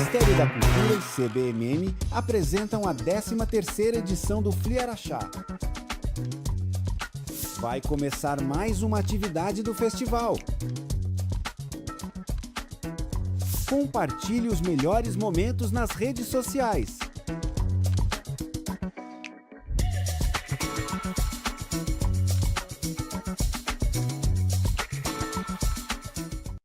Ministério da Cultura e CBMM apresentam a 13ª edição do Fliaraxá. Vai começar mais uma atividade do festival. Compartilhe os melhores momentos nas redes sociais.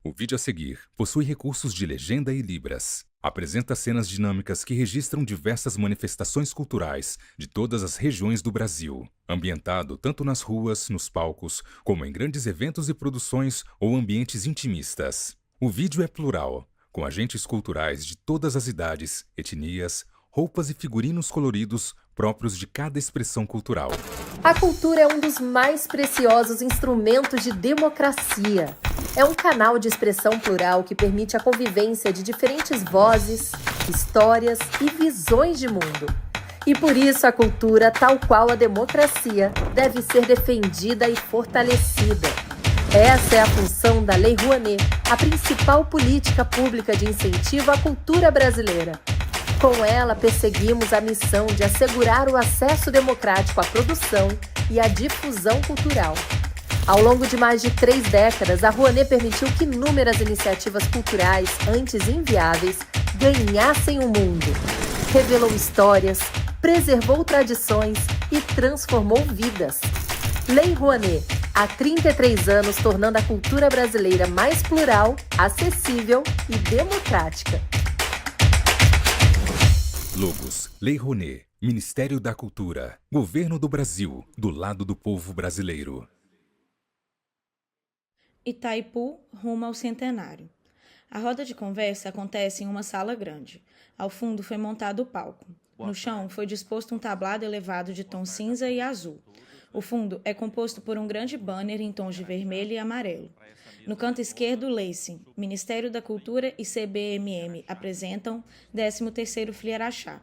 O vídeo a seguir possui recursos de legenda e libras. Apresenta cenas dinâmicas que registram diversas manifestações culturais de todas as regiões do Brasil, ambientado tanto nas ruas, nos palcos, como em grandes eventos e produções ou ambientes intimistas. O vídeo é plural, com agentes culturais de todas as idades, etnias, roupas e figurinos coloridos próprios de cada expressão cultural. A cultura é um dos mais preciosos instrumentos de democracia. É um canal de expressão plural que permite a convivência de diferentes vozes, histórias e visões de mundo. E por isso a cultura, tal qual a democracia, deve ser defendida e fortalecida. Essa é a função da Lei Rouanet, a principal política pública de incentivo à cultura brasileira. Com ela, perseguimos a missão de assegurar o acesso democrático à produção e à difusão cultural. Ao longo de mais de 3 décadas, a Rouanet permitiu que inúmeras iniciativas culturais, antes inviáveis, ganhassem o mundo. Revelou histórias, preservou tradições e transformou vidas. Lei Rouanet, há 33 anos tornando a cultura brasileira mais plural, acessível e democrática. Logos: Lei Rouanet, Ministério da Cultura, Governo do Brasil, do lado do povo brasileiro. Itaipu, rumo ao centenário. A roda de conversa acontece em uma sala grande. Ao fundo foi montado o palco. No chão foi disposto um tablado elevado de tom cinza e azul. O fundo é composto por um grande banner em tons de vermelho e amarelo. No canto esquerdo, Leicing, Ministério da Cultura e CBMM apresentam 13º Fliaraxá.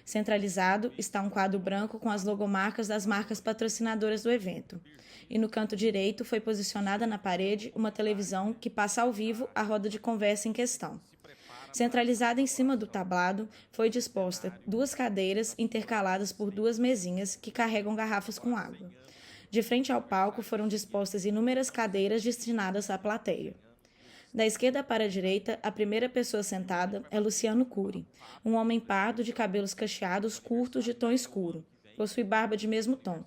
Centralizado está um quadro branco com as logomarcas das marcas patrocinadoras do evento. E no canto direito foi posicionada na parede uma televisão que passa ao vivo a roda de conversa em questão. Centralizada em cima do tablado, foi disposta 2 cadeiras intercaladas por 2 mesinhas que carregam garrafas com água. De frente ao palco foram dispostas inúmeras cadeiras destinadas à plateia. Da esquerda para a direita, a primeira pessoa sentada é Luciano Cury, um homem pardo de cabelos cacheados curtos de tom escuro. Possui barba de mesmo tom.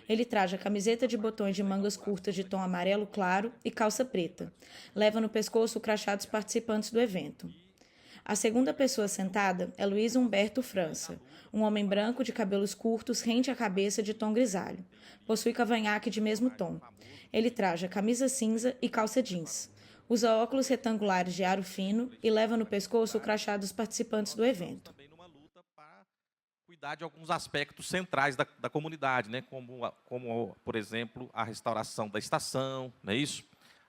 Ele traja camiseta de botões de mangas curtas de tom amarelo claro e calça preta. Leva no pescoço o crachá dos participantes do evento. A segunda pessoa sentada é Luiz Humberto França, um homem branco de cabelos curtos rente à cabeça de tom grisalho. Possui cavanhaque de mesmo tom. Ele traja camisa cinza e calça jeans. Usa óculos retangulares de aro fino e leva no pescoço o crachá dos participantes do evento. Também numa luta para cuidar de alguns aspectos centrais da comunidade, né? Como, por exemplo, a restauração da estação, não é isso?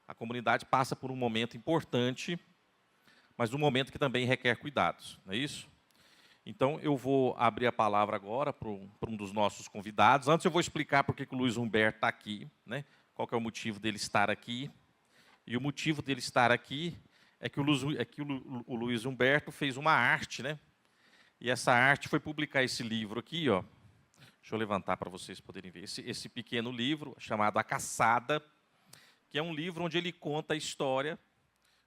A comunidade passa por um momento importante, mas um momento que também requer cuidados, não é isso? Então, eu vou abrir a palavra agora para um dos nossos convidados. Antes, eu vou explicar por que o Luiz Humberto está aqui, né? Qual que é o motivo dele estar aqui. E o motivo dele estar aqui é que o Luiz Humberto fez uma arte, né? E essa arte foi publicar esse livro aqui, ó. Deixa eu levantar para vocês poderem ver. Esse pequeno livro, chamado A Caçada, que é um livro onde ele conta a história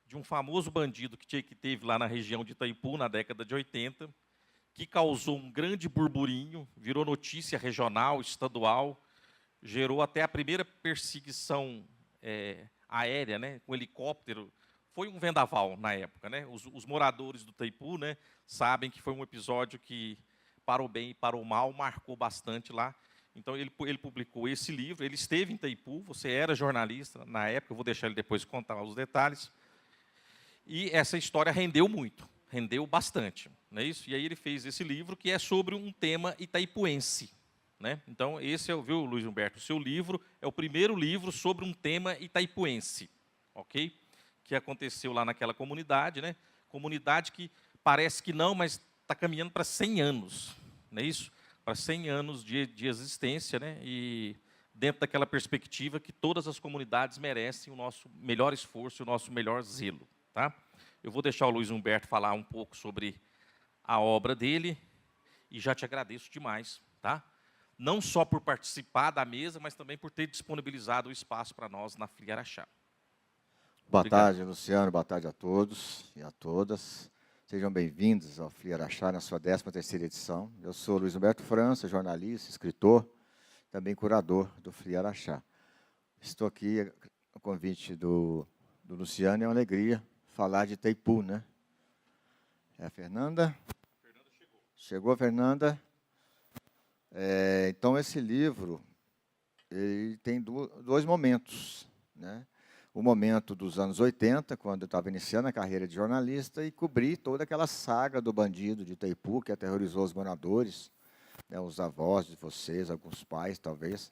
de um famoso bandido que teve lá na região de Itaipu, na década de 80, que causou um grande burburinho, virou notícia regional, estadual, gerou até a primeira perseguição aérea, né, com helicóptero. Foi um vendaval na época, né? Os moradores do Itaipu, né, sabem que foi um episódio que, para o bem e para o mal, marcou bastante lá. Então, ele publicou esse livro. Ele esteve em Itaipu, você era jornalista na época, eu vou deixar ele depois contar os detalhes. E essa história rendeu muito, rendeu bastante, não é isso? E aí ele fez esse livro que é sobre um tema itaipuense, né? Então, esse é, viu, Luiz Humberto, o seu livro é o primeiro livro sobre um tema itaipuense, ok? Que aconteceu lá naquela comunidade, né? Comunidade que parece que não, mas está caminhando para 100 anos, não é isso? Para 100 anos de existência, né? E dentro daquela perspectiva que todas as comunidades merecem o nosso melhor esforço, o nosso melhor zelo, tá? Eu vou deixar o Luiz Humberto falar um pouco sobre a obra dele e já te agradeço demais, tá? Não só por participar da mesa, mas também por ter disponibilizado o espaço para nós na Flia Araxá. Boa Obrigado. tarde, Luciano. Boa tarde a todos e a todas. Sejam bem-vindos ao Flia Araxá na sua 13ª edição. Eu sou Luiz Humberto França, jornalista, escritor, também curador do Flia Araxá. Estou aqui no convite do Luciano, é uma alegria falar de Itaipu, né? É a Fernanda? Fernanda chegou. Chegou a Fernanda? Então, esse livro ele tem dois momentos, né? O momento dos anos 80, quando eu estava iniciando a carreira de jornalista, e cobri toda aquela saga do bandido de Itaipu, que aterrorizou os moradores, né, os avós de vocês, alguns pais, talvez,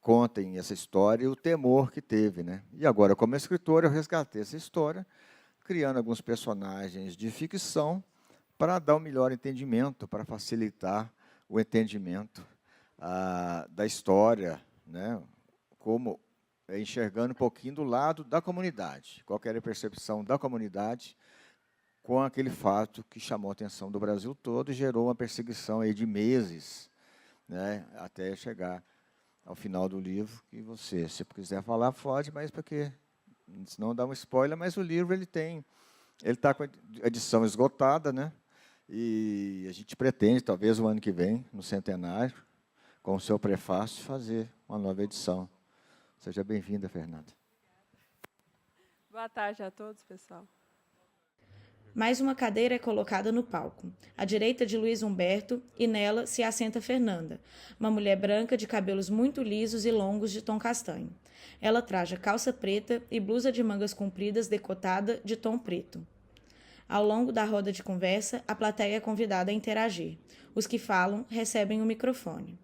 contem essa história e o temor que teve, né? E agora, como escritor, eu resgatei essa história, criando alguns personagens de ficção para dar um melhor entendimento, para facilitar o entendimento da história, né? Como enxergando um pouquinho do lado da comunidade, qual era a percepção da comunidade com aquele fato que chamou a atenção do Brasil todo e gerou uma perseguição aí de meses, né? Até chegar ao final do livro, que você, se quiser falar, pode, mas porque senão dá um spoiler, mas o livro ele está com a edição esgotada, né? E a gente pretende, talvez o ano que vem, no centenário, com o seu prefácio, fazer uma nova edição. Seja bem-vinda, Fernanda. Boa tarde a todos, pessoal. Mais uma cadeira é colocada no palco, à direita de Luiz Humberto, e nela se assenta Fernanda, uma mulher branca de cabelos muito lisos e longos de tom castanho. Ela traja calça preta e blusa de mangas compridas decotada de tom preto. Ao longo da roda de conversa, a plateia é convidada a interagir. Os que falam recebem o microfone.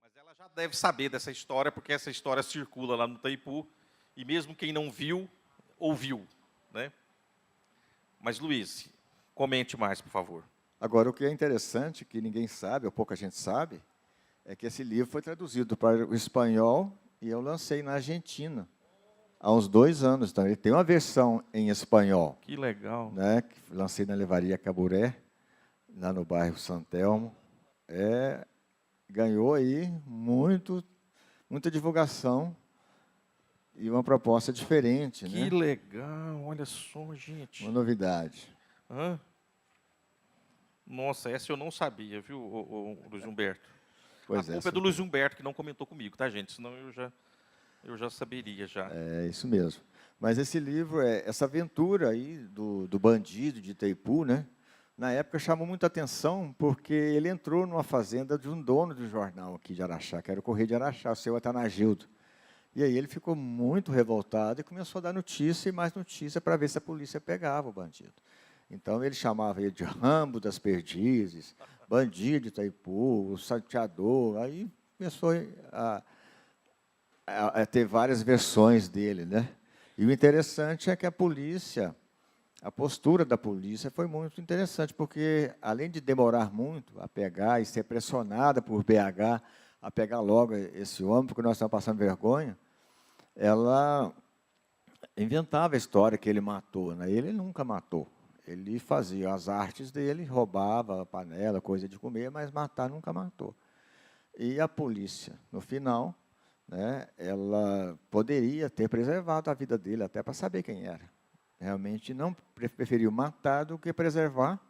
Mas ela já deve saber dessa história, porque essa história circula lá no Itaipu, e mesmo quem não viu, ouviu, né? Mas, Luiz, comente mais, por favor. Agora, o que é interessante, que ninguém sabe, ou pouca gente sabe, é que esse livro foi traduzido para o espanhol e eu lancei na Argentina há uns 2 anos. Então, ele tem uma versão em espanhol. Que legal. Né, que lancei na Livraria Caburé, lá no bairro Santelmo. Ganhou aí muita divulgação e uma proposta diferente. Que né? legal, olha só, gente. Uma novidade. Hã? Nossa, essa eu não sabia, viu, o Luiz Humberto? Pois A culpa é do Luiz Humberto, que não comentou comigo, tá, gente? Senão eu já saberia, já. É isso mesmo. Mas esse livro, essa aventura aí do bandido de Itaipu, né? Na época chamou muita atenção, porque ele entrou numa fazenda de um dono de um jornal aqui de Araxá, que era o Correio de Araxá, o seu Atanagildo. E aí ele ficou muito revoltado e começou a dar notícia e mais notícia para ver se a polícia pegava o bandido. Então ele chamava ele de Rambo das Perdizes, bandido de Itaipu, o salteador. Aí começou a ter várias versões dele, né? E o interessante é que a postura da polícia foi muito interessante, porque além de demorar muito a pegar e ser pressionada por BH a pegar logo esse homem, porque nós estamos passando vergonha, ela inventava a história que ele matou, né? Ele nunca matou. Ele fazia as artes dele, roubava a panela, coisa de comer, mas matar nunca matou. E a polícia, no final, né, ela poderia ter preservado a vida dele, até para saber quem era. Realmente não preferiu matar do que preservar,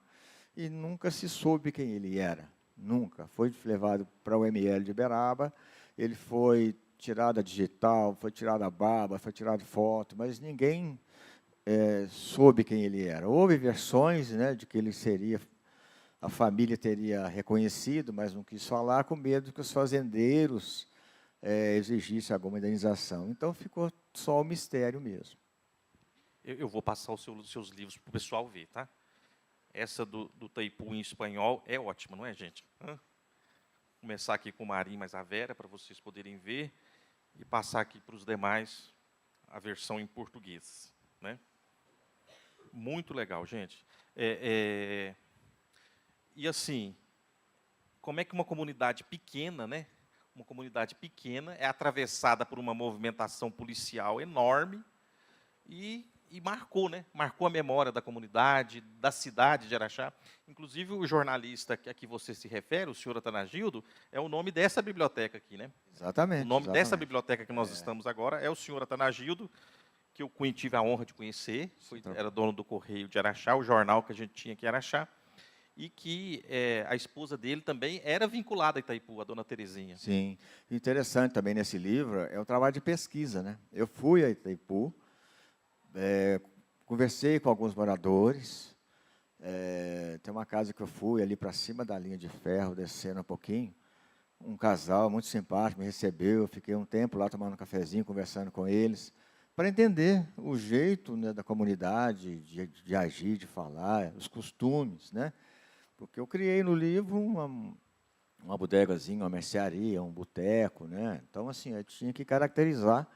e nunca se soube quem ele era. Nunca. Foi levado para o ML de Uberaba, ele foi tirado a digital, foi tirado a barba, foi tirado foto, mas ninguém soube quem ele era. Houve versões, né, de que ele seria, a família teria reconhecido, mas não quis falar, com medo que os fazendeiros exigissem alguma indenização. Então, ficou só o mistério mesmo. Eu vou passar os seus livros para o pessoal ver, tá? Essa do Itaipu em espanhol é ótima, não é, gente? Vou começar aqui com o Marim mais a Vera, para vocês poderem ver, e passar aqui para os demais a versão em português, né? Muito legal, gente. E assim, como é que uma comunidade pequena, né? Uma comunidade pequena é atravessada por uma movimentação policial enorme e e marcou, né? Marcou a memória da comunidade, da cidade de Araxá. Inclusive, o jornalista a que você se refere, o senhor Atanagildo, é o nome dessa biblioteca aqui, né? Exatamente. O nome dessa exatamente. biblioteca que nós estamos agora é o senhor Atanagildo, que eu tive a honra de conhecer, era dono do Correio de Araxá, o jornal que a gente tinha aqui em Araxá, e que a esposa dele também era vinculada a Itaipu, a dona Terezinha. Sim. Interessante também nesse livro é o trabalho de pesquisa, né? Eu fui a Itaipu, conversei com alguns moradores, tem uma casa que eu fui ali para cima da linha de ferro, descendo um pouquinho, um casal muito simpático me recebeu, eu fiquei um tempo lá tomando um cafezinho, conversando com eles, para entender o jeito, né, da comunidade, de agir, de falar, os costumes, né? Porque eu criei no livro uma bodegazinha, uma mercearia, um boteco, né? Então, assim, eu tinha que caracterizar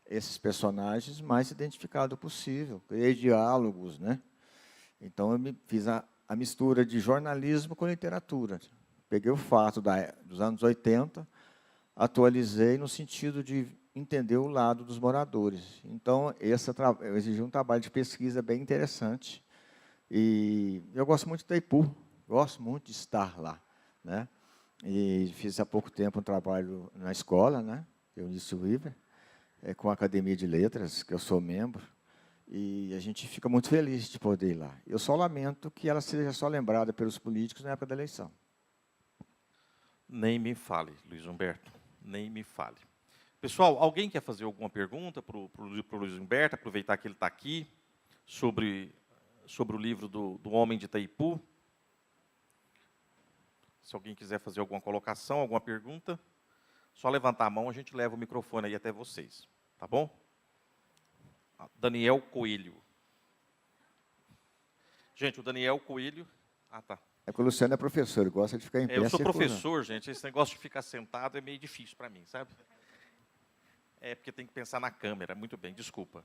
esses personagens mais identificado possível. Criei diálogos, né? Então, eu fiz a mistura de jornalismo com literatura. Peguei o fato dos anos 80, atualizei no sentido de entender o lado dos moradores. Então, eu exigi um trabalho de pesquisa bem interessante. E eu gosto muito de Itaipu, gosto muito de estar lá, né? E fiz há pouco tempo um trabalho na escola, né? Eunice Weaver, com a Academia de Letras, que eu sou membro, e a gente fica muito feliz de poder ir lá. Eu só lamento que ela seja só lembrada pelos políticos na época da eleição. Nem me fale, Luiz Humberto, nem me fale. Pessoal, alguém quer fazer alguma pergunta para o Luiz Humberto, aproveitar que ele está aqui, sobre o livro do Homem de Itaipu? Se alguém quiser fazer alguma colocação, alguma pergunta, só levantar a mão, a gente leva o microfone aí até vocês. Tá bom? Daniel Coelho. Gente, o Daniel Coelho... Ah, tá. É que o Luciano é professor, ele gosta de ficar em pé. Eu sou professor, gente, esse negócio de ficar sentado é meio difícil para mim, sabe? É porque tem que pensar na câmera. Muito bem, desculpa.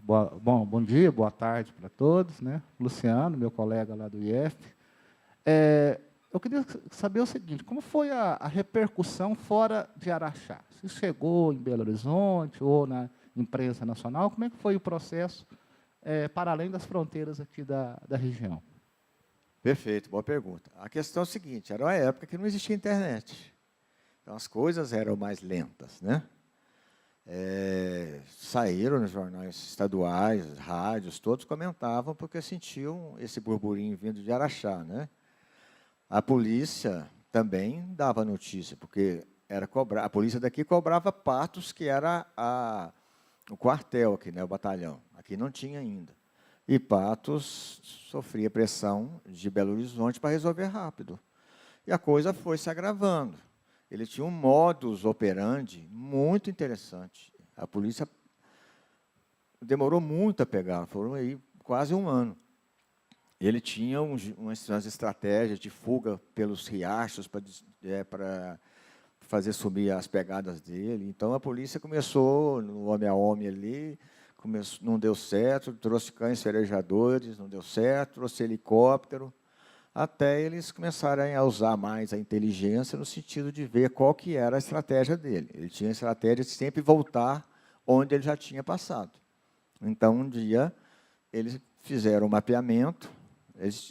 Bom dia, boa tarde para todos, né? Luciano, meu colega lá do IF. Eu queria saber o seguinte, como foi a repercussão fora de Araxá? Se chegou em Belo Horizonte ou na imprensa nacional, como é que foi o processo para além das fronteiras aqui da região? Perfeito, boa pergunta. A questão é a seguinte, era uma época que não existia internet. Então, as coisas eram mais lentas, né? Saíram nos jornais estaduais, rádios, todos comentavam porque sentiam esse burburinho vindo de Araxá, né? A polícia também dava notícia, porque a polícia daqui cobrava Patos, que era o quartel aqui, né, o batalhão. Aqui não tinha ainda. E Patos sofria pressão de Belo Horizonte para resolver rápido. E a coisa foi se agravando. Ele tinha um modus operandi muito interessante. A polícia demorou muito a pegar, foram aí quase um ano. Ele tinha umas estratégias de fuga pelos riachos para fazer subir as pegadas dele. Então, a polícia começou no homem a homem ali, não deu certo, trouxe cães farejadores, não deu certo, trouxe helicóptero, até eles começarem a usar mais a inteligência no sentido de ver qual que era a estratégia dele. Ele tinha a estratégia de sempre voltar onde ele já tinha passado. Então, um dia, eles fizeram um mapeamento.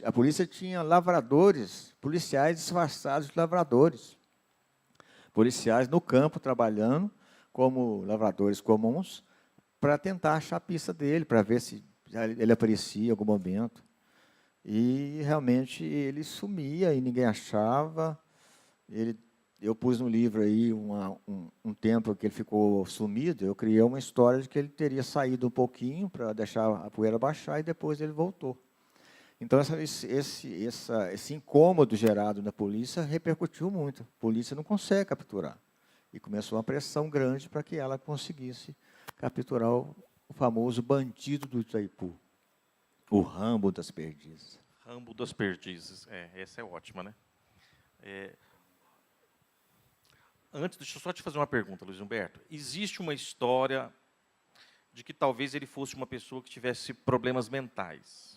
A polícia tinha lavradores, policiais disfarçados de lavradores. Policiais no campo trabalhando como lavradores comuns para tentar achar a pista dele, para ver se ele aparecia em algum momento. E realmente ele sumia e ninguém achava. Eu pus no livro aí um tempo que ele ficou sumido, eu criei uma história de que ele teria saído um pouquinho para deixar a poeira baixar e depois ele voltou. Então, esse incômodo gerado na polícia repercutiu muito. A polícia não consegue capturar. E começou uma pressão grande para que ela conseguisse capturar o famoso bandido do Itaipu, o Rambo das Perdizes. Rambo das Perdizes. Essa é ótima, né? Antes, deixa eu só te fazer uma pergunta, Luiz Humberto. Existe uma história de que talvez ele fosse uma pessoa que tivesse problemas mentais,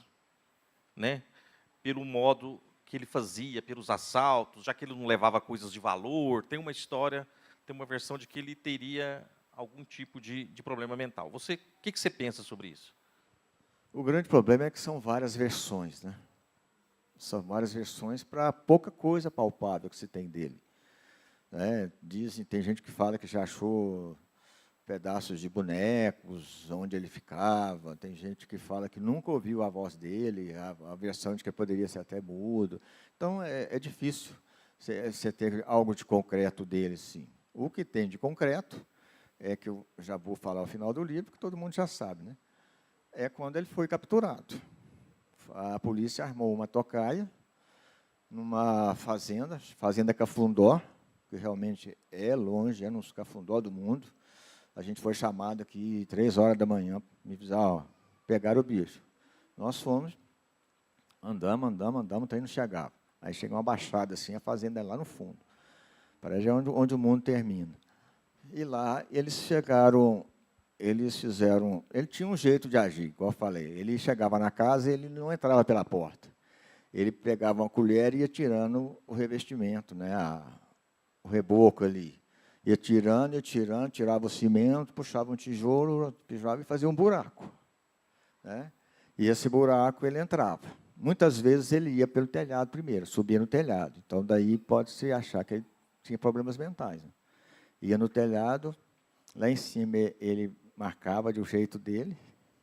né? Pelo modo que ele fazia, pelos assaltos, já que ele não levava coisas de valor. Tem uma história, tem uma versão de que ele teria algum tipo de problema mental. O que você pensa sobre isso? O grande problema é que são várias versões, né? São várias versões para pouca coisa palpável que se tem dele. Né? Dizem, tem gente que fala que já achou pedaços de bonecos, onde ele ficava. Tem gente que fala que nunca ouviu a voz dele, a versão de que poderia ser até mudo. Então, é difícil você ter algo de concreto dele, sim. O que tem de concreto é que eu já vou falar ao final do livro, que todo mundo já sabe, né? É quando ele foi capturado. A polícia armou uma tocaia numa fazenda Cafundó, que realmente é longe, é nos Cafundó do mundo. A gente foi chamado aqui 3 horas da manhã, me avisar, ó, pegaram o bicho. Nós fomos, andamos, até não chegava. Aí chega uma baixada assim, a fazenda é lá no fundo. Parece onde o mundo termina. E lá eles chegaram, ele tinha um jeito de agir, igual eu falei. Ele chegava na casa e ele não entrava pela porta. Ele pegava uma colher e ia tirando o revestimento, né, o reboco ali. Ia tirando, tirava o cimento, puxava um tijolo, e fazia um buraco. Né? E esse buraco ele entrava. Muitas vezes ele ia pelo telhado primeiro, subia no telhado. Então, daí pode-se achar que ele tinha problemas mentais. Né? Ia no telhado, lá em cima ele marcava de um jeito dele,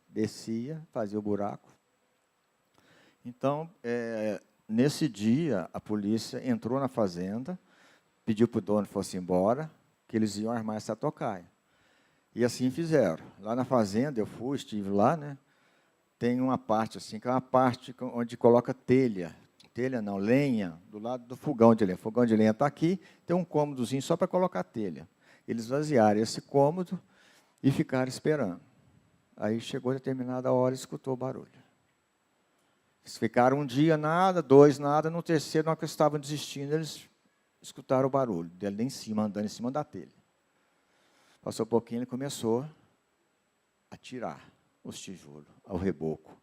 descia, fazia o buraco. Então, nesse dia, a polícia entrou na fazenda, pediu para o dono que fosse embora, que eles iam armar essa tocaia. E assim fizeram. Lá na fazenda, estive lá, né? Tem uma parte assim, que é uma parte onde coloca telha. Telha não, lenha, do lado do fogão de lenha. O fogão de lenha está aqui, tem um cômodozinho só para colocar telha. Eles esvaziaram esse cômodo e ficaram esperando. Aí chegou determinada hora e escutou o barulho. Eles ficaram um dia nada, 2 nada, no terceiro, na hora que eles estavam desistindo, eles escutaram o barulho dele lá em cima, andando em cima da telha. Passou um pouquinho, ele começou a tirar os tijolos, ao reboco.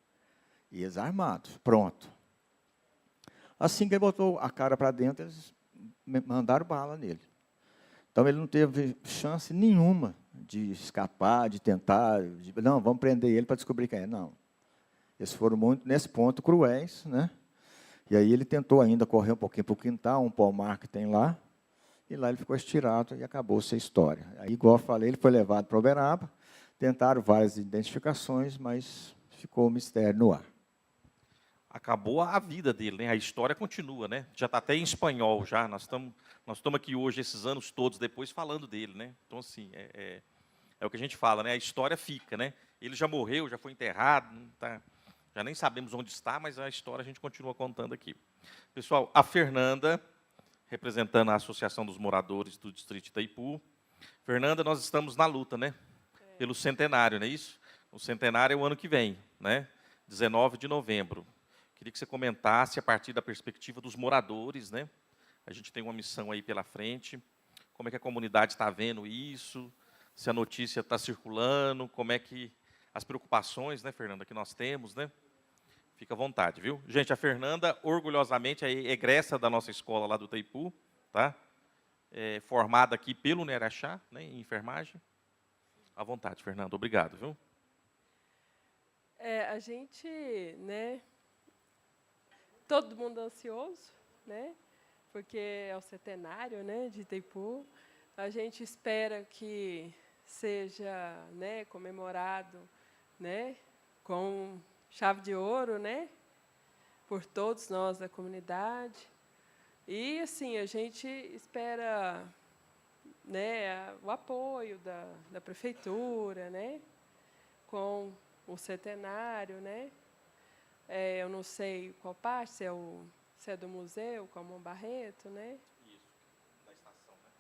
E eles armados, pronto. Assim que ele botou a cara para dentro, eles mandaram bala nele. Então, ele não teve chance nenhuma de escapar, de tentar, não, vamos prender ele para descobrir quem é. Não. Eles foram muito, nesse ponto, cruéis, né? E aí ele tentou ainda correr um pouquinho para o quintal, um pomar que tem lá, e lá ele ficou estirado e acabou-se a história. Aí, igual eu falei, ele foi levado para Uberaba, tentaram várias identificações, mas ficou o mistério no ar. Acabou a vida dele, né? A história continua, né? Já está até em espanhol, já. Nós estamos aqui hoje, esses anos todos depois, falando dele, né? Então, assim, é o que a gente fala, né? A história fica, né? Ele já morreu, já foi enterrado, não tá, já nem sabemos onde está, mas a história a gente continua contando aqui. Pessoal, a Fernanda, representando a Associação dos Moradores do Distrito de Itaipu. Fernanda, nós estamos na luta, né? Pelo centenário, não é isso? O centenário é o ano que vem, né? 19 de novembro. Queria que você comentasse a partir da perspectiva dos moradores, né? A gente tem uma missão aí pela frente. Como é que a comunidade está vendo isso? Se a notícia está circulando? Como é que as preocupações, né, Fernanda, que nós temos, né? Fica à vontade, viu? Gente, a Fernanda, orgulhosamente, é egressa da nossa escola lá do Itaipu, tá? Formada aqui pelo Neraxá, né, em enfermagem. À vontade, Fernanda. Obrigado, viu? A gente, né, todo mundo ansioso, né, porque é o centenário, né, de Itaipu. A gente espera que seja, né, comemorado, né, com chave de ouro, né, por todos nós da comunidade. E, assim, a gente espera, né, o apoio da prefeitura, né, com o centenário, né. Eu não sei qual parte, se é do museu, como Barreto, né. Isso, da estação, né.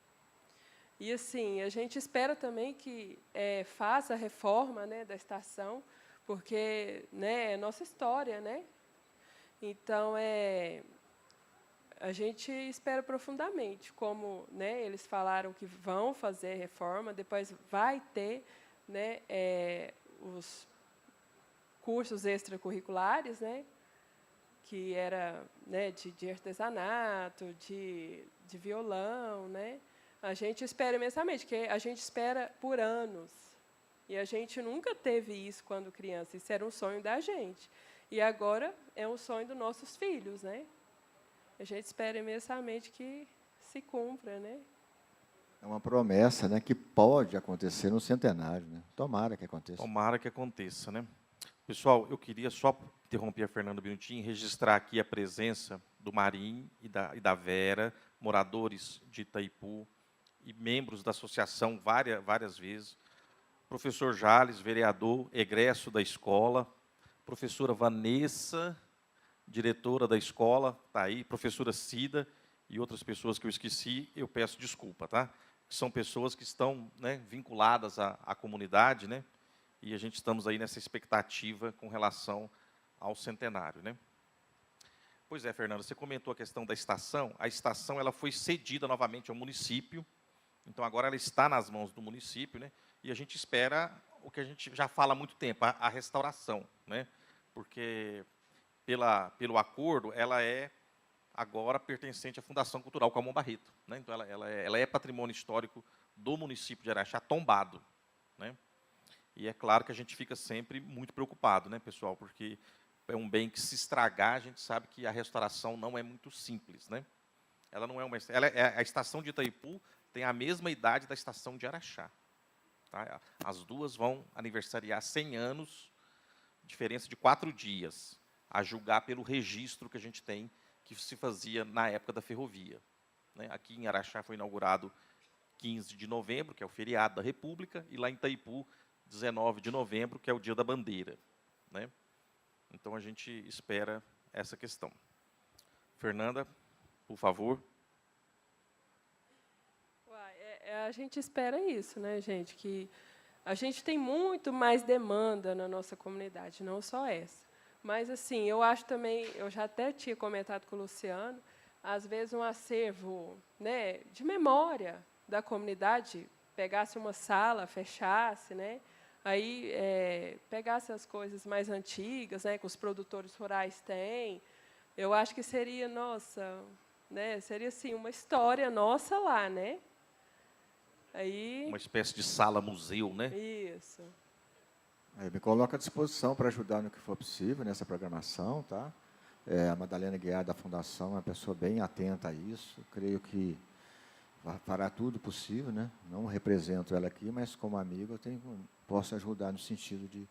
E, assim, a gente espera também que faça a reforma, né, da estação, porque, né, é nossa história, né. Então, a gente espera profundamente, como, né, eles falaram que vão fazer reforma, depois vai ter, né, os cursos extracurriculares, né, que era, né, de artesanato, de violão, né. A gente espera imensamente, porque a gente espera por anos. E a gente nunca teve isso quando criança. Isso era um sonho da gente. E agora é um sonho dos nossos filhos, né? A gente espera imensamente que se cumpra, né? É uma promessa, né, que pode acontecer no centenário, né? Tomara que aconteça. Tomara que aconteça, né? Pessoal, eu queria só interromper a Fernanda um minutinho e registrar aqui a presença do Marim e da Vera, moradores de Itaipu e membros da associação várias vezes. Professor Jales, vereador, egresso da escola. Professora Vanessa, diretora da escola, está aí. Professora Cida e outras pessoas que eu esqueci, eu peço desculpa, tá? São pessoas que estão, né, vinculadas à comunidade, né? E a gente estamos aí nessa expectativa com relação ao centenário, né? Pois é, Fernanda, você comentou a questão da estação. A estação ela foi cedida novamente ao município, então agora ela está nas mãos do município, né? E a gente espera o que a gente já fala há muito tempo, a restauração, né? Porque pelo acordo ela é agora pertencente à Fundação Cultural Calmon Barreto, né? Então ela é patrimônio histórico do município de Araxá, tombado, né? E é claro que a gente fica sempre muito preocupado, né, pessoal? Porque é um bem que, se estragar, a gente sabe que a restauração não é muito simples, né? Ela não é uma... a estação de Itaipu tem a mesma idade da estação de Araxá. Tá? As duas vão aniversariar 100 anos, diferença de 4 dias, a julgar pelo registro que a gente tem, que se fazia na época da ferrovia, né? Aqui em Araxá foi inaugurado 15 de novembro, que é o feriado da República, e lá em Itaipu, 19 de novembro, que é o Dia da Bandeira, né? Então, a gente espera essa questão. Fernanda, por favor. A gente espera isso, né, gente? Que a gente tem muito mais demanda na nossa comunidade, não só essa. Mas, assim, eu acho também, eu já até tinha comentado com o Luciano, às vezes um acervo, né, de memória da comunidade, pegasse uma sala, fechasse, né? Aí pegasse as coisas mais antigas, né, que os produtores rurais têm. Eu acho que seria, nossa, né, seria assim, uma história nossa lá, né? Aí, uma espécie de sala-museu, né? Isso. Eu me coloco à disposição para ajudar no que for possível nessa programação, tá? A Madalena Guiar, da Fundação, é uma pessoa bem atenta a isso. Creio que fará tudo possível, né? Não represento ela aqui, mas como amigo posso ajudar no sentido de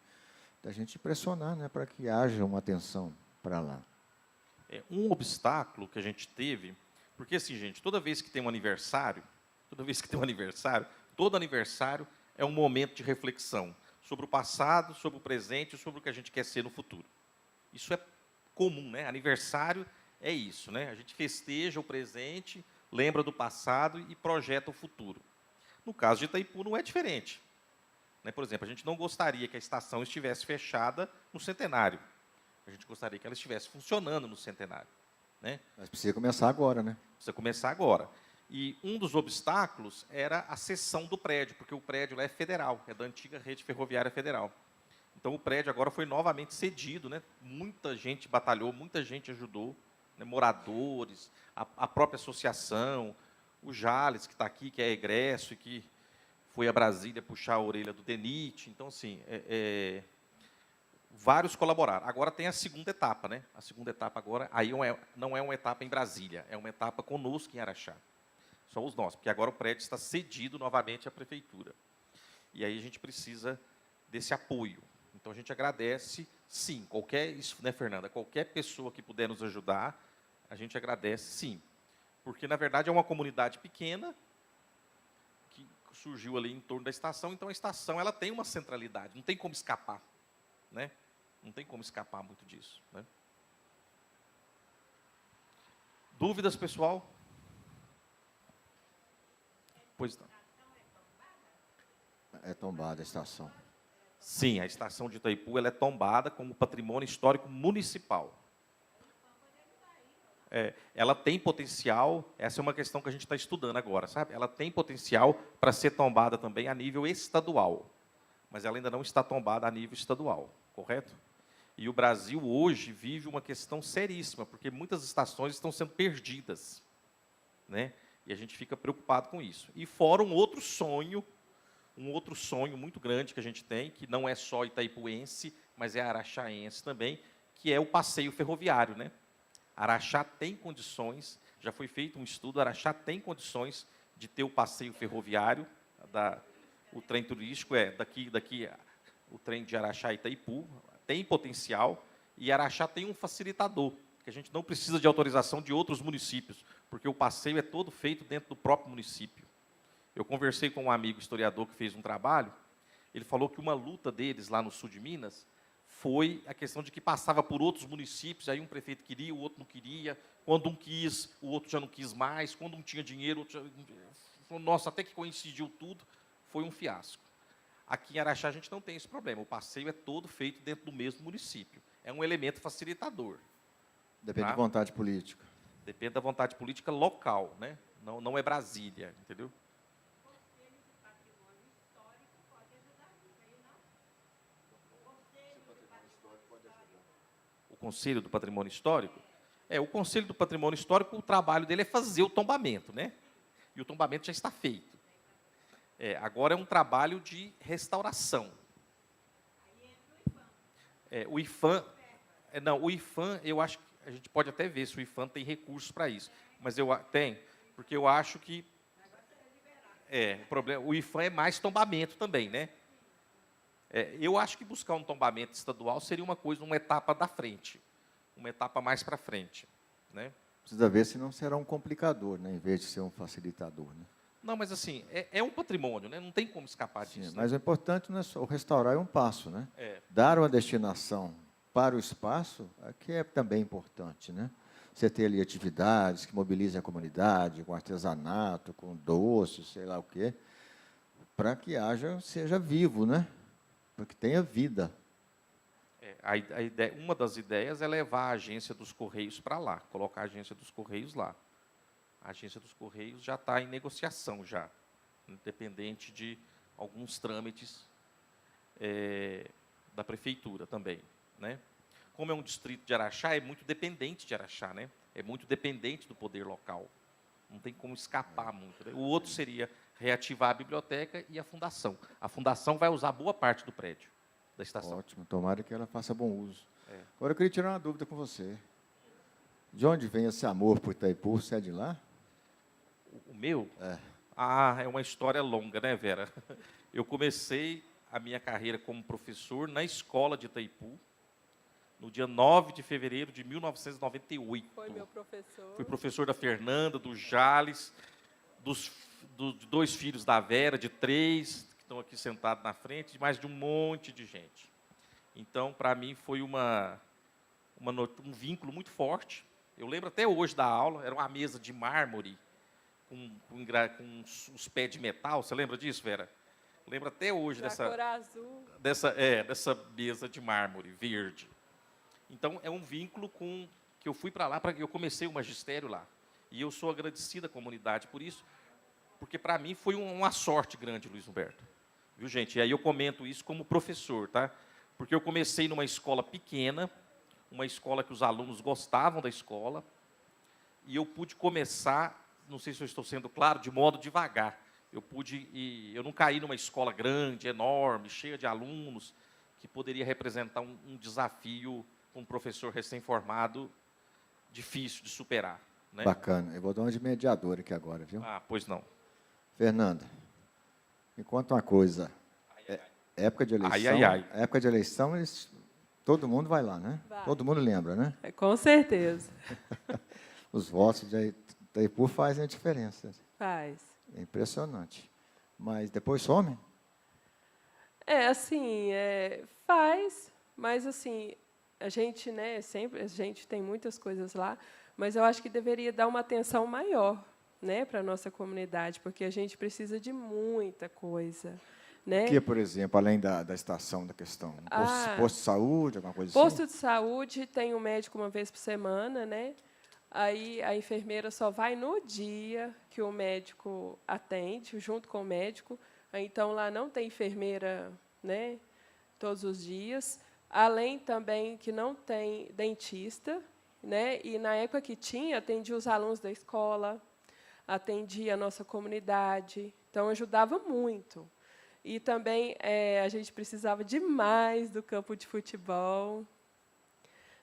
a gente pressionar, né, para que haja uma atenção para lá. Um obstáculo que a gente teve, porque assim, gente, toda vez que tem um aniversário, todo aniversário é um momento de reflexão sobre o passado, sobre o presente e sobre o que a gente quer ser no futuro. Isso é comum, né? Aniversário é isso, né? A gente festeja o presente, lembra do passado e projeta o futuro. No caso de Itaipu, não é diferente, né? Por exemplo, a gente não gostaria que a estação estivesse fechada no centenário. A gente gostaria que ela estivesse funcionando no centenário, né? Mas precisa começar agora, né? Precisa começar agora. E um dos obstáculos era a cessão do prédio, porque o prédio lá é federal, é da antiga rede ferroviária federal. Então, o prédio agora foi novamente cedido, né? Muita gente batalhou, muita gente ajudou, né? Moradores, a própria associação, o Jales, que está aqui, que é egresso e que foi a Brasília puxar a orelha do DENIT. Então, assim, vários colaboraram. Agora tem a segunda etapa, né? A segunda etapa agora, aí não é uma etapa em Brasília, é uma etapa conosco em Araxá. São os nossos, porque agora o prédio está cedido novamente à prefeitura. E aí a gente precisa desse apoio. Então, a gente agradece, sim, isso, né, Fernanda? Qualquer pessoa que puder nos ajudar, a gente agradece, sim. Porque, na verdade, é uma comunidade pequena que surgiu ali em torno da estação, então a estação ela tem uma centralidade, não tem como escapar, né? Não tem como escapar muito disso, né? Dúvidas, pessoal? Pois não. É tombada a estação. Sim, a estação de Itaipu ela é tombada como patrimônio histórico municipal. Ela tem potencial, essa é uma questão que a gente está estudando agora, sabe? Ela tem potencial para ser tombada também a nível estadual, mas ela ainda não está tombada a nível estadual, correto? E o Brasil hoje vive uma questão seríssima, porque muitas estações estão sendo perdidas, né? E a gente fica preocupado com isso. E fora um outro sonho muito grande que a gente tem, que não é só itaipuense, mas é araxaense também, que é o passeio ferroviário, né? Araxá tem condições, já foi feito um estudo, Araxá tem condições de ter o passeio ferroviário, o trem turístico daqui o trem de Araxá a Itaipu, tem potencial, e Araxá tem um facilitador, que a gente não precisa de autorização de outros municípios, porque o passeio é todo feito dentro do próprio município. Eu conversei com um amigo historiador que fez um trabalho, ele falou que uma luta deles lá no sul de Minas foi a questão de que passava por outros municípios, aí um prefeito queria, o outro não queria, quando um quis, o outro já não quis mais, quando um tinha dinheiro, o outro já... Nossa, até que coincidiu tudo, foi um fiasco. Aqui em Araxá a gente não tem esse problema, o passeio é todo feito dentro do mesmo município. É um elemento facilitador. Depende da vontade política. Depende da vontade política local, né? Não é Brasília, entendeu? O Conselho do Patrimônio Histórico? O Conselho do Patrimônio Histórico, o trabalho dele é fazer o tombamento, né? E o tombamento já está feito. Agora é um trabalho de restauração. O IPHAN, o IPHAN, eu acho que a gente pode até ver se o IPHAN tem recursos para isso, mas porque eu acho que o IPHAN é mais tombamento também, né? Eu acho que buscar um tombamento estadual seria uma etapa da frente, uma etapa mais para frente, né? Precisa ver se não será um complicador, né, em vez de ser um facilitador, né? Não, mas assim, é um patrimônio, né? Não tem como escapar disso. Sim, mas o importante não é só o restaurar, é um passo, né? É. Dar uma destinação para o espaço, que é também importante, né? Você ter ali atividades que mobilizem a comunidade, com artesanato, com doces, sei lá o quê, para que seja vivo, né? Para que tenha vida. Uma das ideias é levar a agência dos Correios para lá, colocar a agência dos Correios lá. A agência dos Correios já está em negociação, já, independente de alguns trâmites da prefeitura também, né? Como é um distrito de Araxá, é muito dependente de Araxá, né? É muito dependente do poder local. Não tem como escapar muito, né? O outro seria reativar a biblioteca e a fundação. A fundação vai usar boa parte do prédio da estação. Ótimo, tomara que ela faça bom uso. Agora eu queria tirar uma dúvida com você. De onde vem esse amor por Itaipu? Você é de lá? O meu? É uma história longa, né, Vera? Eu comecei a minha carreira como professor na escola de Itaipu, no dia 9 de fevereiro de 1998. Foi meu professor. Fui professor da Fernanda, do Jales, de 2 filhos da Vera, de 3, que estão aqui sentados na frente, e mais de um monte de gente. Então, para mim, foi um vínculo muito forte. Eu lembro até hoje da aula, era uma mesa de mármore, com os pés de metal. Você lembra disso, Vera? Lembro até hoje cor azul. dessa mesa de mármore verde. Então, é um vínculo que eu fui para lá, eu comecei o magistério lá. E eu sou agradecido à comunidade por isso, porque, para mim, foi uma sorte grande, Luiz Humberto. Viu, gente? E aí eu comento isso como professor, tá? Porque eu comecei numa escola pequena, uma escola que os alunos gostavam da escola, e eu pude começar, não sei se eu estou sendo claro, de modo devagar. Eu não caí numa escola grande, enorme, cheia de alunos, que poderia representar um desafio para um professor recém-formado difícil de superar, né? Bacana. Eu vou dar uma de mediador aqui agora, viu? Pois não. Fernanda, me conta uma coisa. Época de eleição, época de eleição, todo mundo vai lá, né? Vai. Todo mundo lembra, né? Com certeza. Os votos de Itaipu fazem a diferença. Faz. É impressionante. Mas depois some? Faz, mas assim, a gente, né, a gente tem muitas coisas lá, mas eu acho que deveria dar uma atenção maior, né, para a nossa comunidade, porque a gente precisa de muita coisa, né? O que, por exemplo, além da estação da questão? Posto de saúde, alguma coisa assim? Posto de saúde, tem um médico uma vez por semana, né? Aí a enfermeira só vai no dia que o médico atende, junto com o médico. Então, lá não tem enfermeira, né, todos os dias. Além também que não tem dentista, né? E na época que tinha, atendia os alunos da escola. atendia a nossa comunidade, então ajudava muito. E também a gente precisava demais do campo de futebol,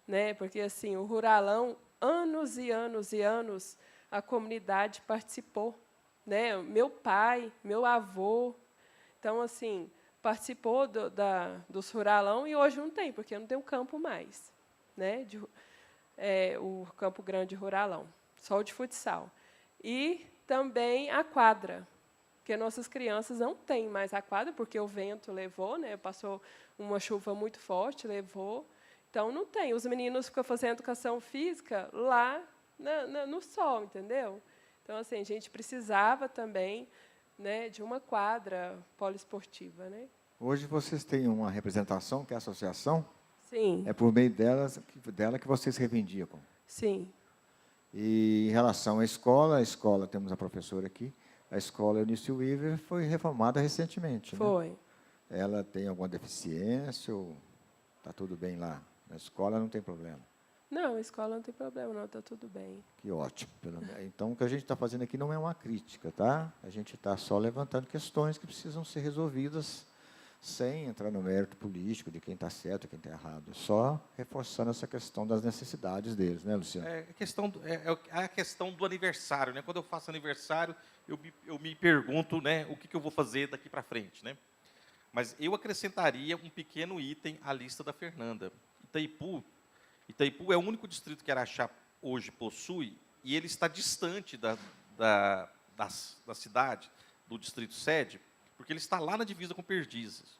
né? Porque assim, o Ruralão, anos e anos e anos, a comunidade participou, né? Meu pai, meu avô, então assim, participou dos Ruralão e hoje não tem, porque não tem o campo mais, né? O Campo Grande Ruralão, só o de futsal. E também a quadra, porque nossas crianças não têm mais a quadra, porque o vento levou, né? Passou uma chuva muito forte, levou. Então, não tem. Os meninos ficam fazendo educação física lá no sol, entendeu? Então, assim, a gente precisava também, né, de uma quadra poliesportiva, né? Hoje vocês têm uma representação, que é a associação? Sim. É por meio dela que vocês reivindicam. Sim. E em relação à escola, temos a professora aqui, a escola Eunice Weaver foi reformada recentemente. Foi. Né? Ela tem alguma deficiência ou está tudo bem lá? Na escola não tem problema? Não, a escola não tem problema, não, está tudo bem. Que ótimo. Então, o que a gente está fazendo aqui não é uma crítica, tá? A gente está só levantando questões que precisam ser resolvidas sem entrar no mérito político de quem está certo e quem está errado. Só reforçando essa questão das necessidades deles, né, Luciano? É a questão do aniversário, né? Quando eu faço aniversário, eu me pergunto, né, o que eu vou fazer daqui para frente, né? Mas eu acrescentaria um pequeno item à lista da Fernanda. Itaipu é o único distrito que Araxá hoje possui e ele está distante da cidade, do distrito sede, porque ele está lá na divisa com Perdizes.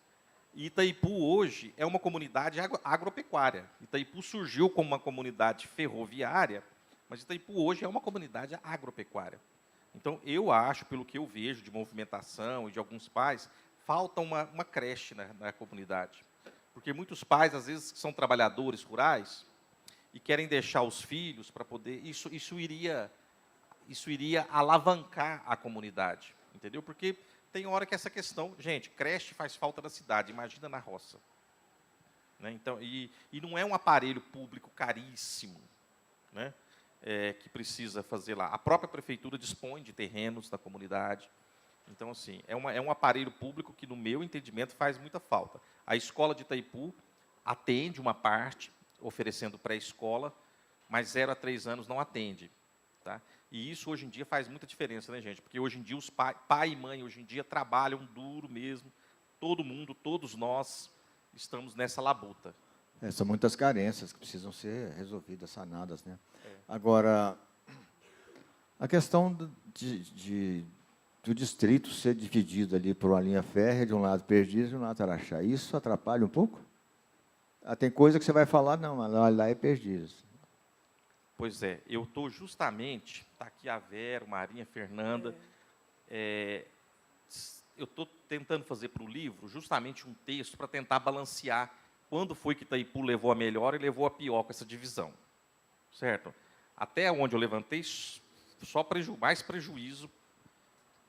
E Itaipu hoje é uma comunidade agropecuária. Itaipu surgiu como uma comunidade ferroviária, mas Itaipu hoje é uma comunidade agropecuária. Então, eu acho, pelo que eu vejo de movimentação e de alguns pais, falta uma creche na comunidade. Porque muitos pais, às vezes, são trabalhadores rurais e querem deixar os filhos para poder... Isso iria alavancar a comunidade, entendeu? Porque tem hora que essa questão... Gente, creche faz falta na cidade, imagina na roça. Né? Então, e não é um aparelho público caríssimo, né? Que precisa fazer lá. A própria prefeitura dispõe de terrenos da comunidade. Então, assim, é um aparelho público que, no meu entendimento, faz muita falta. A escola de Itaipu atende uma parte, oferecendo pré-escola, mas 0 a 3 anos não atende. Tá? E isso, hoje em dia, faz muita diferença, né, gente? Porque, hoje em dia, os pai e mãe, hoje em dia, trabalham duro mesmo. Todo mundo, todos nós, estamos nessa labuta. São muitas carências que precisam ser resolvidas, sanadas, né? Agora, a questão do distrito ser dividido ali por uma linha férrea, de um lado Perdizes e de um lado Araxá, isso atrapalha um pouco? Tem coisa que você vai falar, não, lá é Perdizes. Pois é, eu estou justamente, está aqui a Vera, Marinha, Fernanda, eu estou tentando fazer para o livro justamente um texto para tentar balancear quando foi que Itaipu levou a melhor e levou a pior com essa divisão. Certo? Até onde eu levantei, só mais prejuízo,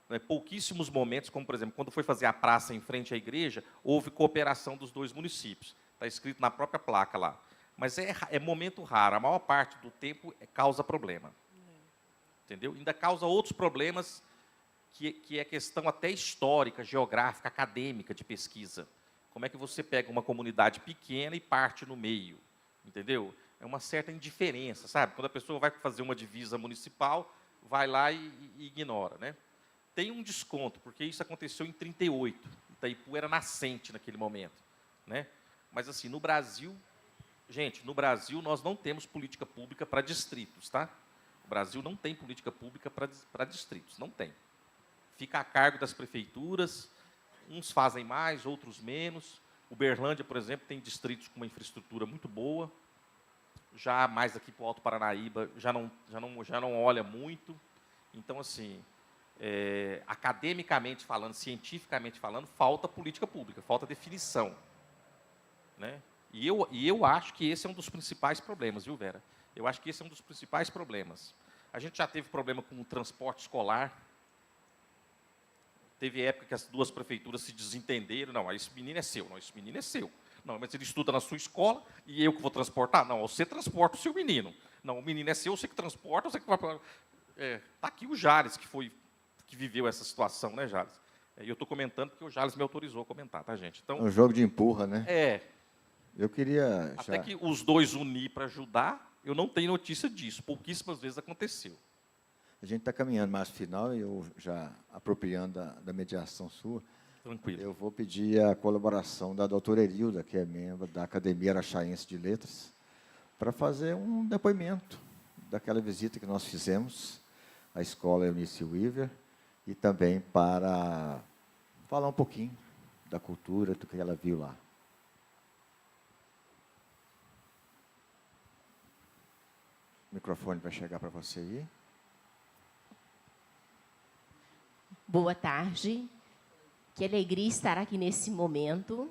né, pouquíssimos momentos, como, por exemplo, quando foi fazer a praça em frente à igreja, houve cooperação dos 2 municípios. Está escrito na própria placa lá. Mas é momento raro, a maior parte do tempo causa problema. Entendeu? Ainda causa outros problemas, que é questão até histórica, geográfica, acadêmica, de pesquisa. Como é que você pega uma comunidade pequena e parte no meio? Entendeu? É uma certa indiferença, sabe? Quando a pessoa vai fazer uma divisa municipal, vai lá e ignora, né? Tem um desconto, porque isso aconteceu em 1938. Itaipu era nascente naquele momento, né? Mas, assim, no Brasil... Gente, no Brasil, nós não temos política pública para distritos, tá? O Brasil não tem política pública para distritos, não tem. Fica a cargo das prefeituras, uns fazem mais, outros menos. Uberlândia, por exemplo, tem distritos com uma infraestrutura muito boa. Já mais aqui para o Alto Paranaíba, já não olha muito. Então, assim, academicamente falando, cientificamente falando, falta política pública, falta definição, né? E eu acho que esse é um dos principais problemas, viu, Vera? Eu acho que esse é um dos principais problemas. A gente já teve problema com o transporte escolar. Teve época que as 2 prefeituras se desentenderam. Não, esse menino é seu. Não, esse menino é seu. Não, mas ele estuda na sua escola e eu que vou transportar? Não, você transporta o seu menino. Não, o menino é seu, você que transporta, você que vai... Está aqui o Jales, que viveu essa situação, né, Jales? E eu estou comentando porque o Jales me autorizou a comentar, tá, gente? Então, Um jogo de empurra, né? Eu queria... Até que os dois unir para ajudar, eu não tenho notícia disso. Pouquíssimas vezes aconteceu. A gente está caminhando mais para o final, e eu já apropriando da mediação sua, Tranquilo. eu vou pedir a colaboração da doutora Erilda, que é membro da Academia Araxaense de Letras, para fazer um depoimento daquela visita que nós fizemos à escola Eunice Weaver, e também para falar um pouquinho da cultura, do que ela viu lá. O microfone vai chegar para você aí. Boa tarde. Que alegria estar aqui nesse momento.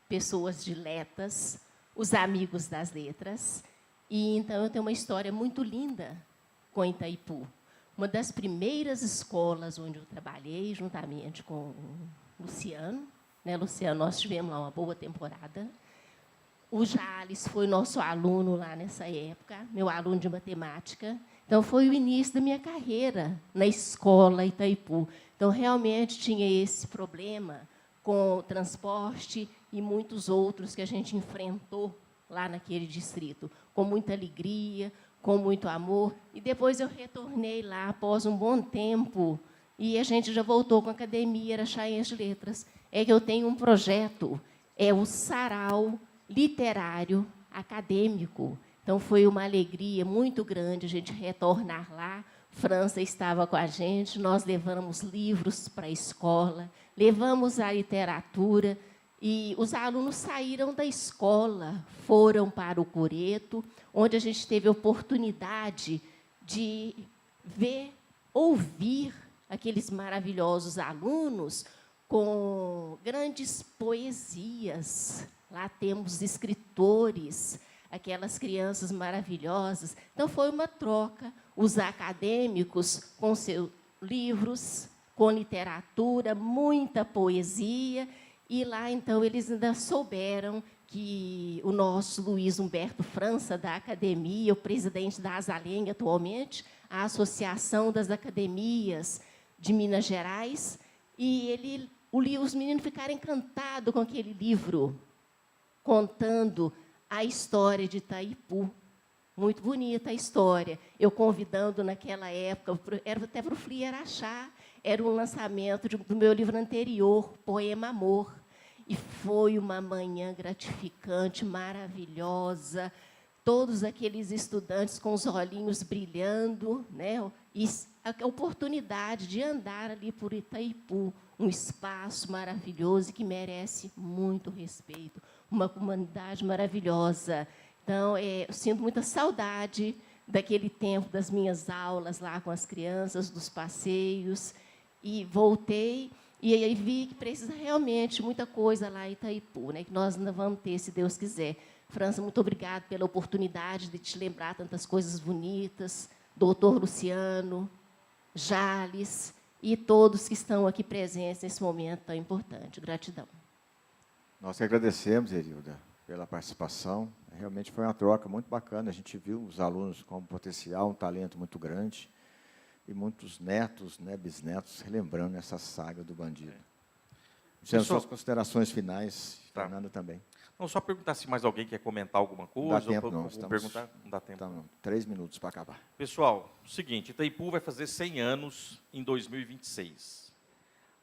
Pessoas diletas, os amigos das letras. E, então, eu tenho uma história muito linda com Itaipu. Uma das primeiras escolas onde eu trabalhei, juntamente com o Luciano. Né, Luciano, nós tivemos lá uma boa temporada. O Jales foi nosso aluno lá nessa época, meu aluno de matemática. Então, foi o início da minha carreira na escola Itaipu. Então, realmente tinha esse problema com o transporte e muitos outros que a gente enfrentou lá naquele distrito, com muita alegria, com muito amor. E depois eu retornei lá após um bom tempo, e a gente já voltou com a Academia Araxaense de Letras. É que eu tenho um projeto, é o Sarau Literário Acadêmico. Então, foi uma alegria muito grande a gente retornar lá. França estava com a gente, nós levamos livros para a escola, levamos a literatura, e os alunos saíram da escola, foram para o Coreto, onde a gente teve a oportunidade de ver, ouvir aqueles maravilhosos alunos com grandes poesias. Lá temos escritores, aquelas crianças maravilhosas. Então, foi uma troca, os acadêmicos com seus livros, com literatura, muita poesia, e lá, então, eles ainda souberam que o nosso Luiz Humberto França, da Academia, o presidente da Asalém, atualmente, a Associação das Academias de Minas Gerais, e os meninos ficaram encantados com aquele livro, contando a história de Itaipu. Muito bonita a história. Eu convidando, naquela época, era até para o Fli Araxá, era um lançamento do meu livro anterior, Poema Amor. E foi uma manhã gratificante, maravilhosa, todos aqueles estudantes com os olhinhos brilhando, né? E a oportunidade de andar ali por Itaipu, um espaço maravilhoso que merece muito respeito, uma comunidade maravilhosa. Então, eu sinto muita saudade daquele tempo das minhas aulas lá com as crianças, dos passeios, e voltei e aí vi que precisa realmente muita coisa lá em Itaipu, né, que nós ainda vamos ter, se Deus quiser. França, muito obrigada pela oportunidade de te lembrar tantas coisas bonitas, doutor Luciano, Jales e todos que estão aqui presentes nesse momento tão importante. Gratidão. Nós que agradecemos, Erilda, pela participação. Realmente foi uma troca muito bacana. A gente viu os alunos com um potencial, um talento muito grande, e muitos netos, né, bisnetos, relembrando essa saga do bandido. Sendo suas considerações finais, tá. Fernanda também. Não, só perguntar se mais alguém quer comentar alguma coisa. Não dá tempo, não. Perguntar? Não dá tempo. Estamos 3 minutos para acabar. Pessoal, o seguinte, Itaipu vai fazer 100 anos em 2026.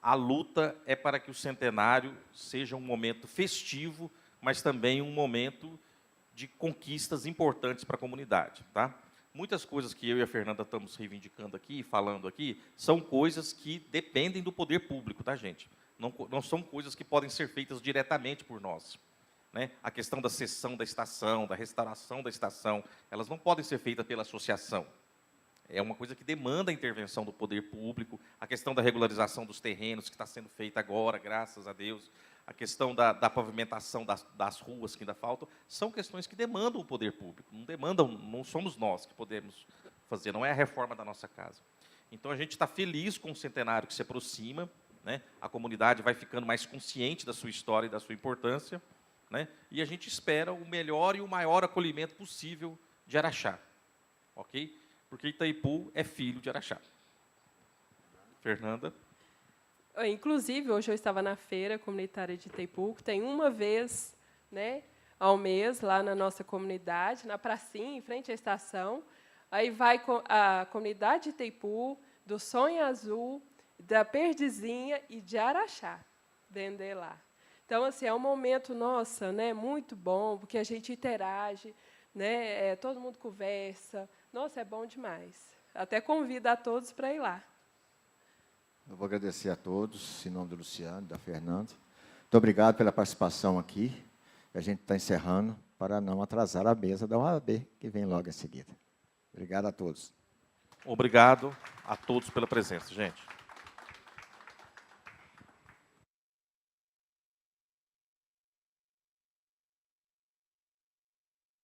A luta é para que o centenário seja um momento festivo, mas também um momento de conquistas importantes para a comunidade. Tá? Muitas coisas que eu e a Fernanda estamos reivindicando aqui, falando aqui, são coisas que dependem do poder público, tá, gente? Não são coisas que podem ser feitas diretamente por nós. Né? A questão da cessão da estação, da restauração da estação, elas não podem ser feitas pela associação. É uma coisa que demanda a intervenção do poder público, a questão da regularização dos terrenos, que está sendo feita agora, graças a Deus, a questão da pavimentação das ruas que ainda faltam, são questões que demandam o poder público, não somos nós que podemos fazer, não é a reforma da nossa casa. Então, a gente está feliz com o centenário que se aproxima, né? A comunidade vai ficando mais consciente da sua história e da sua importância, né? E a gente espera o melhor e o maior acolhimento possível de Araxá, ok? Porque Itaipu é filho de Araxá. Fernanda? Inclusive, hoje eu estava na feira comunitária de Itaipu, que tem uma vez, né, ao mês, lá na nossa comunidade, na pracinha, em frente à estação. Aí vai a comunidade de Itaipu, do Sonho Azul, da Perdizinha e de Araxá, vender lá. Então, assim, é um momento, nossa, né, muito bom, porque a gente interage, né, todo mundo conversa. Nossa, é bom demais. Até convido a todos para ir lá. Eu vou agradecer a todos, em nome do Luciano, da Fernanda. Muito obrigado pela participação aqui. A gente está encerrando para não atrasar a mesa da OAB, que vem logo em seguida. Obrigado a todos. Obrigado a todos pela presença, gente.